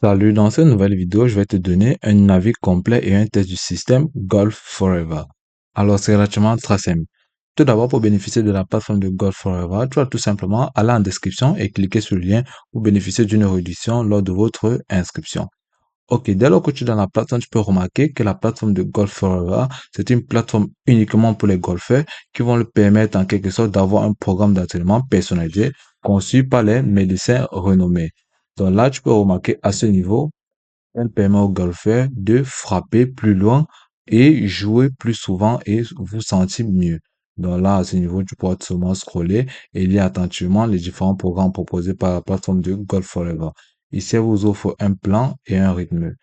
Salut, dans cette nouvelle vidéo, je vais te donner un avis complet et un test du système Golf Forever. Alors, c'est relativement très simple. Tout d'abord, pour bénéficier de la plateforme de Golf Forever, tu vas tout simplement aller en description et cliquer sur le lien pour bénéficier d'une réduction lors de votre inscription. Ok, dès lors que tu es dans la plateforme, tu peux remarquer que la plateforme de Golf Forever, c'est une plateforme uniquement pour les golfeurs qui vont le permettre en quelque sorte d'avoir un programme d'entraînement personnalisé conçu par les médecins renommés. Donc là, tu peux remarquer à ce niveau, elle permet aux golfeurs de frapper plus loin et jouer plus souvent et vous sentir mieux. Donc là, à ce niveau, tu pourras seulement scroller et lire attentivement les différents programmes proposés par la plateforme de Golf Forever. Ici, elle vous offre un plan et un rythme.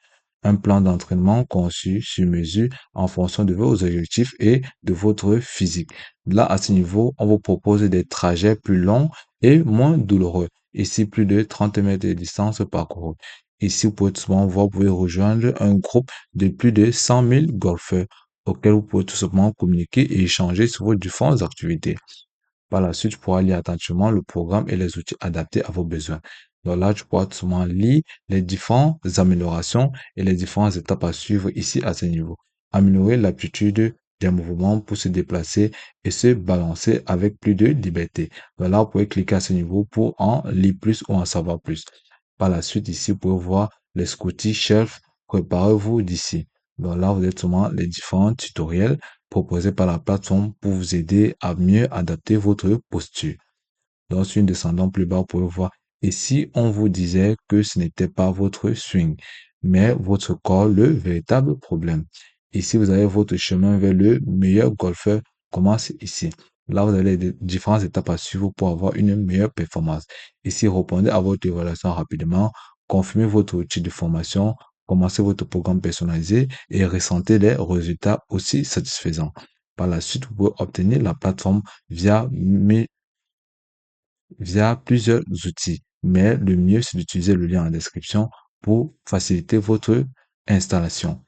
Un plan d'entraînement conçu sur mesure en fonction de vos objectifs et de votre physique. Là, à ce niveau, on vous propose des trajets plus longs et moins douloureux. Ici, plus de 30 mètres de distance parcourue. Ici, vous pouvez tout simplement voir, vous pouvez rejoindre un groupe de plus de 100 000 golfeurs auxquels vous pouvez tout simplement communiquer et échanger sur vos différentes activités. Par la suite, tu pourras lire attentivement le programme et les outils adaptés à vos besoins. Donc là, tu pourras tout simplement lire les différentes améliorations et les différentes étapes à suivre ici à ce niveau. Améliorer l'aptitude des mouvements pour se déplacer et se balancer avec plus de liberté. Donc là, vous pouvez cliquer à ce niveau pour en lire plus ou en savoir plus. Par la suite, ici, vous pouvez voir les Scotty Shelf. Préparez-vous d'ici. Donc là, vous êtes sûrement les différents tutoriels proposés par la plateforme pour vous aider à mieux adapter votre posture. Donc, si nous descendons plus bas, vous pouvez voir. Et si on vous disait que ce n'était pas votre swing, mais votre corps, le véritable problème. Ici, vous avez votre chemin vers le meilleur golfeur commence ici. Là, vous avez les différentes étapes à suivre pour avoir une meilleure performance. Ici, répondez à votre évaluation rapidement, confirmez votre outil de formation, commencez votre programme personnalisé et ressentez les résultats aussi satisfaisants. Par la suite, vous pouvez obtenir la plateforme via plusieurs outils, mais le mieux, c'est d'utiliser le lien en description pour faciliter votre installation.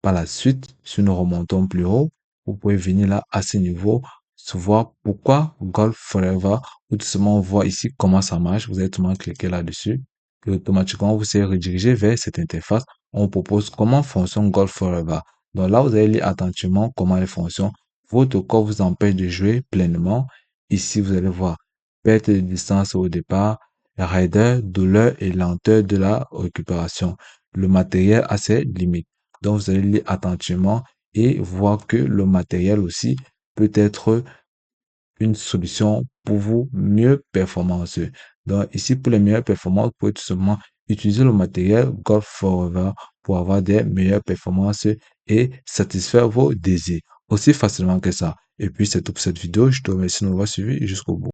Par la suite, si nous remontons plus haut, vous pouvez venir là à ce niveau, se voir pourquoi Golf Forever, ou tout simplement voir ici comment ça marche. Vous allez tout simplement cliquer là-dessus et automatiquement vous serez redirigé vers cette interface. On vous propose comment fonctionne Golf Forever. Donc là, vous allez lire attentivement comment elle fonctionne. Votre corps vous empêche de jouer pleinement. Ici, vous allez voir perte de distance au départ, raideur, douleur et lenteur de la récupération. Le matériel a ses limites. Donc, vous allez lire attentivement et voir que le matériel aussi peut être une solution pour vous mieux performancer. Donc, ici, pour les meilleures performances, vous pouvez tout simplement utiliser le matériel Golf Forever pour avoir des meilleures performances et satisfaire vos désirs aussi facilement que ça. Et puis, c'est tout pour cette vidéo. Je te remercie de m'avoir suivi jusqu'au bout.